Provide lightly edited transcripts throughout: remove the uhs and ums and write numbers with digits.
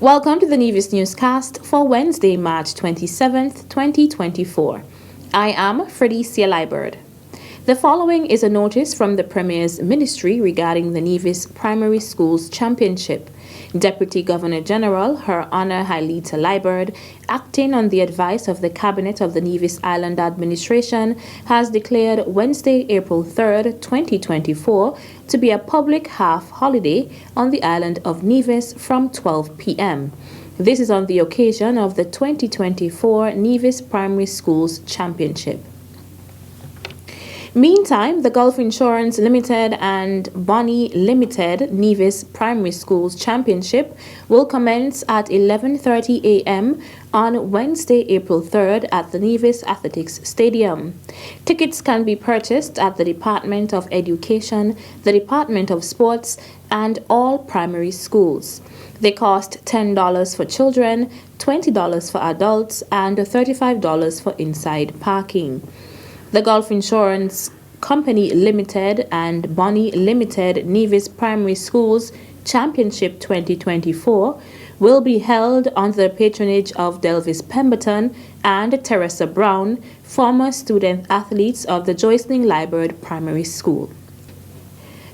Welcome to the Nevis Newscast for Wednesday, March 27th, 2024. I am Freddie Liebert. The following is a notice from the Premier's Ministry regarding the Nevis Primary Schools Championship. Deputy Governor General Her Honor Hailita Liebert, acting on the advice of the Cabinet of the Nevis Island Administration, has declared Wednesday, April 3rd, 2024 to be a public half holiday on the island of Nevis from 12 p.m. This is on the occasion of the 2024 Nevis Primary Schools Championship. Meantime, the Gulf Insurance Limited and Bonnie Limited Nevis Primary Schools Championship will commence at 11:30 a.m. on Wednesday, April 3rd at the Nevis Athletics Stadium. Tickets can be purchased at the Department of Education, the Department of Sports, and all primary schools. They cost $10 for children, $20 for adults, and $35 for inside parking. The Gulf Insurance Company Limited and Bonnie Limited Nevis Primary Schools Championship 2024 will be held under the patronage of Delvis Pemberton and Teresa Brown, former student athletes of the Joycelyn Liebert Primary School.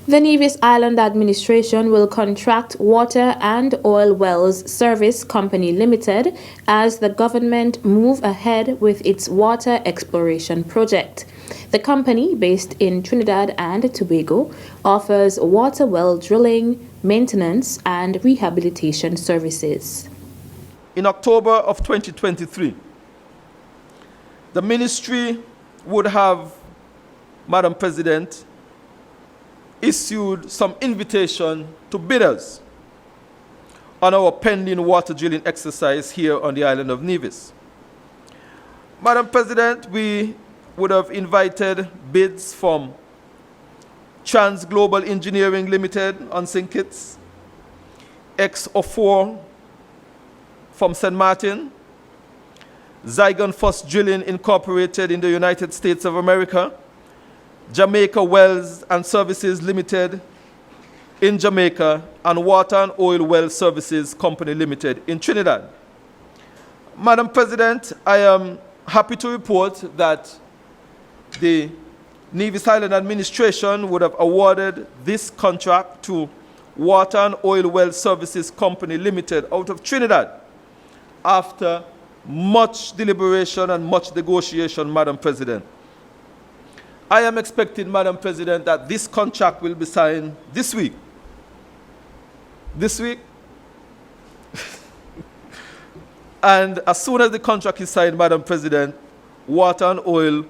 The Nevis Island Administration will contract Water and Oil Wells Service Company Limited as the government move ahead with its water exploration project. The company, based in Trinidad and Tobago, offers water well drilling, maintenance, and rehabilitation services. In October of 2023, the ministry would have, Madam President, issued some invitation to bidders on our pending water drilling exercise here on the island of Nevis. Madam President, we would have invited bids from Trans Global Engineering Limited on St. Kitts, X04 from St. Martin, Zygon Fuss Drilling Incorporated in the United States of America, Jamaica Wells and Services Limited in Jamaica, and Water and Oil Well Services Company Limited in Trinidad. Madam President, I am happy to report that the Nevis Island Administration would have awarded this contract to Water and Oil Well Services Company Limited out of Trinidad after much deliberation and much negotiation, Madam President. I am expecting, Madam President, that this contract will be signed this week. This week? And as soon as the contract is signed, Madam President, Water and Oil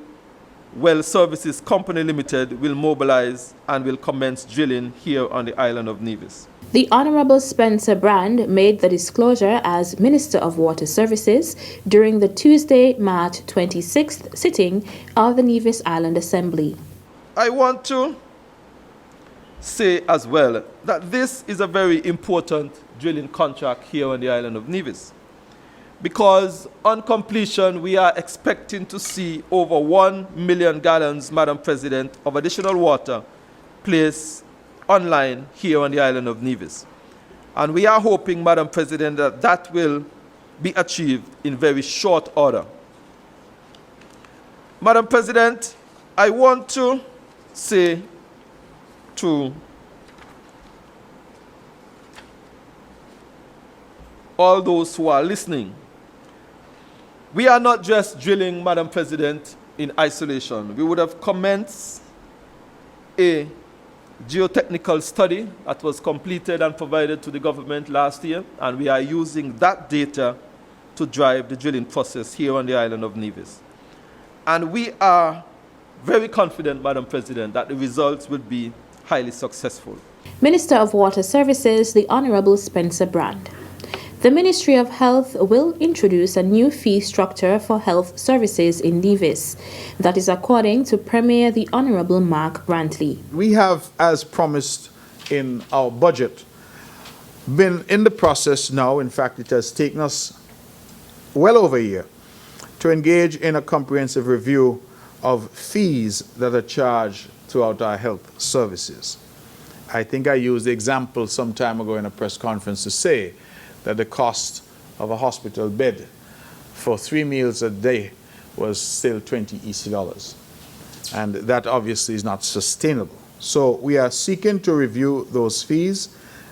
Well Services Company Limited will mobilize and will commence drilling here on the island of Nevis. The Honorable Spencer Brand made the disclosure as Minister of Water Services during the Tuesday, March 26th sitting of the Nevis Island Assembly. I want to say as well that this is a very important drilling contract here on the island of Nevis, because on completion we are expecting to see over 1 million gallons, Madam President, of additional water placed online here on the island of Nevis. And we are hoping, Madam President, that that will be achieved in very short order. Madam President, I want to say to all those who are listening, we are not just drilling, Madam President, in isolation. We would have commenced a geotechnical study that was completed and provided to the government last year, and we are using that data to drive the drilling process here on the island of Nevis. And we are very confident, Madam President, that the results will be highly successful. Minister of Water Services, the Honorable Spencer Brand. The Ministry of Health will introduce a new fee structure for health services in Nevis. That is according to Premier the Honorable Mark Brantley. We have, as promised in our budget, been in the process now. In fact, it has taken us well over a year to engage in a comprehensive review of fees that are charged throughout our health services. I think I used the example some time ago in a press conference to say that the cost of a hospital bed for 3 meals a day was still 20 EC dollars. And that obviously is not sustainable. So we are seeking to review those fees,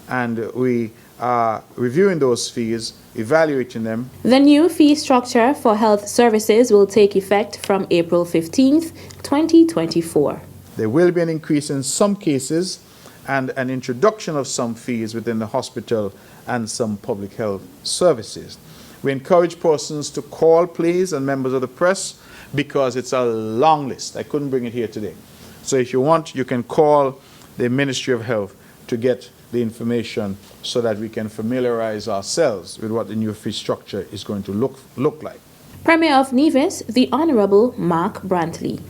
and we are reviewing those fees, evaluating them. The new fee structure for health services will take effect from April 15th, 2024. There will be an increase in some cases and an introduction of some fees within the hospital and some public health services. We encourage persons to call, please, and members of the press, because it's a long list. I couldn't bring it here today. So if you want, you can call the Ministry of Health to get the information so that we can familiarize ourselves with what the new fee structure is going to look like. Premier of Nevis, the Honorable Mark Brantley.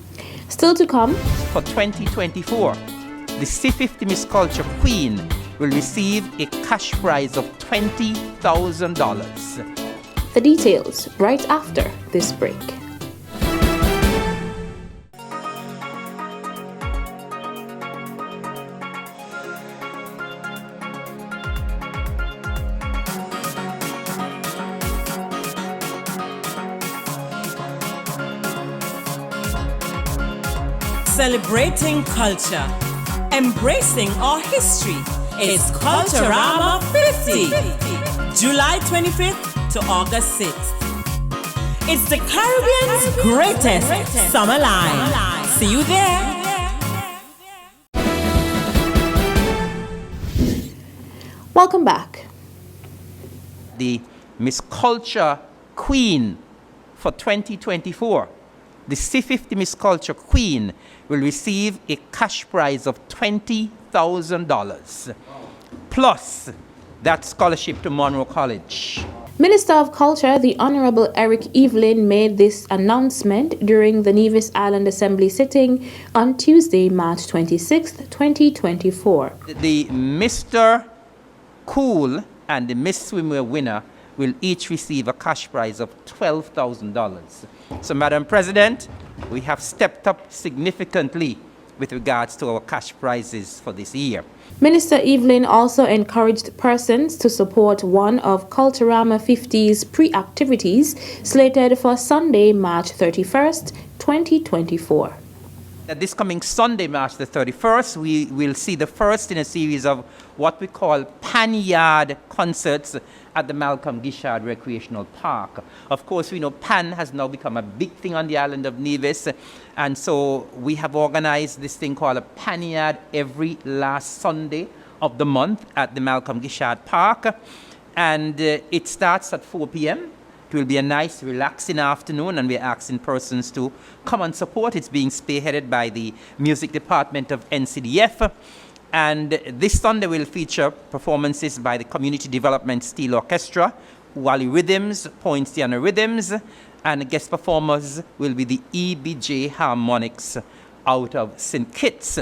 Still to come. For 2024, the C50 Miss Culture Queen will receive a cash prize of $20,000. The details right after this break. Celebrating culture, embracing our history. It's Culturama 50, July 25th to August 6th. It's the Caribbean's greatest summer line. See you there. Welcome back. The Miss Culture Queen for 2024. The C50 Miss Culture Queen will receive a cash prize of $20,000, plus that scholarship to Monroe College. Minister of Culture, the Honorable Eric Evelyn, made this announcement during the Nevis Island Assembly sitting on Tuesday, March 26, 2024. The Mr. Cool and the Miss Swimwear winner will each receive a cash prize of $12,000. So, Madam President, we have stepped up significantly with regards to our cash prizes for this year. Minister Evelyn also encouraged persons to support one of Culturama 50's pre-activities slated for Sunday, March 31st, 2024. This coming Sunday, March the 31st, we will see the first in a series of what we call pan-yard concerts at the Malcolm Gishard Recreational Park. Of course, we know pan has now become a big thing on the island of Nevis, and so we have organized this thing called a pan-yard every last Sunday of the month at the Malcolm Gishard Park, and it starts at 4 p.m. It will be a nice, relaxing afternoon, and we're asking persons to come and support. It's being spearheaded by the music department of NCDF. And this Sunday will feature performances by the Community Development Steel Orchestra, Wally Rhythms, Poinciana Rhythms, and guest performers will be the EBJ Harmonics out of St. Kitts.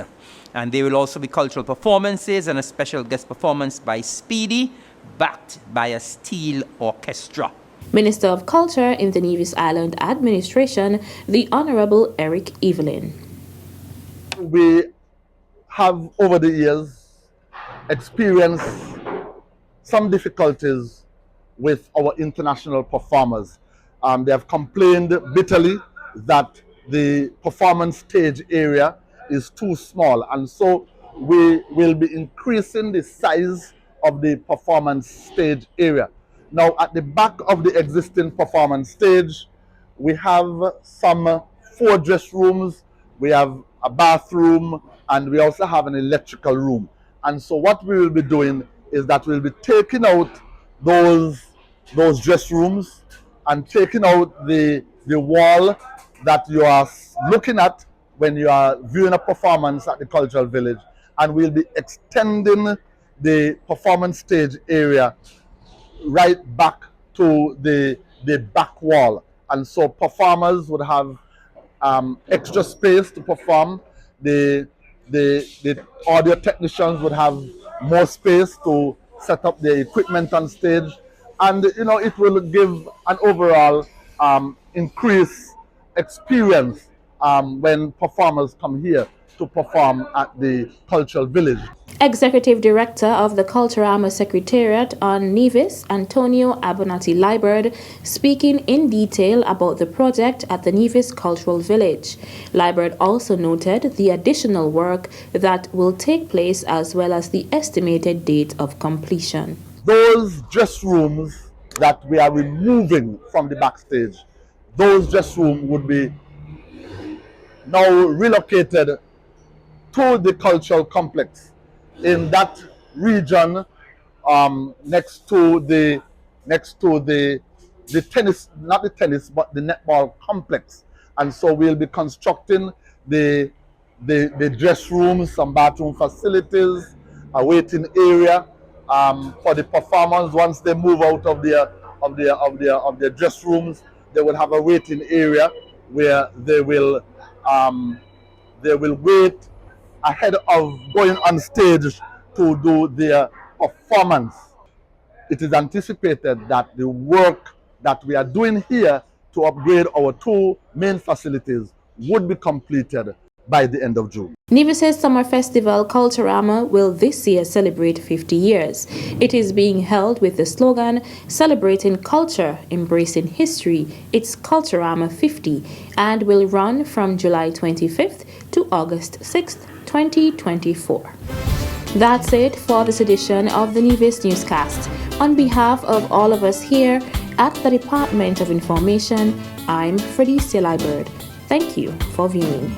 And there will also be cultural performances and a special guest performance by Speedy, backed by a steel orchestra. Minister of Culture in the Nevis Island Administration, the Honorable Eric Evelyn. We have over the years experienced some difficulties with our international performers. They have complained bitterly that the performance stage area is too small, and so we will be increasing the size of the performance stage area. Now, at the back of the existing performance stage, we have some 4 dress rooms, we have a bathroom, and we also have an electrical room. And so what we will be doing is that we'll be taking out those dress rooms and taking out the wall that you are looking at when you are viewing a performance at the Cultural Village, and we'll be extending the performance stage area right back to the back wall. And so performers would have extra space to perform. The audio technicians would have more space to set up the equipment on stage, and it will give an overall increased experience when performers come here. to perform at the Cultural Village. Executive Director of the Culturama Secretariat on Nevis, Antonio Abonati-Liburd, speaking in detail about the project at the Nevis Cultural Village. Liburd also noted the additional work that will take place as well as the estimated date of completion. Those dress rooms that we are removing from the backstage, those dress rooms would be now relocated to the cultural complex in that region, next to the tennis, not the tennis, but the netball complex. And so we'll be constructing the dress rooms, some bathroom facilities, a waiting area for the performers. Once they move out of their dress rooms, they will have a waiting area where they will wait ahead of going on stage to do their performance. It is anticipated that the work that we are doing here to upgrade our two main facilities would be completed by the end of June. Nevis's Summer Festival Culturama will this year celebrate 50 years. It is being held with the slogan, Celebrating Culture, Embracing History, It's Culturama 50, and will run from July 25th to August 6th, 2024. That's it for this edition of the Nevis Newscast. On behalf of all of us here at the Department of Information, I'm Freddie Liburd. Thank you for viewing.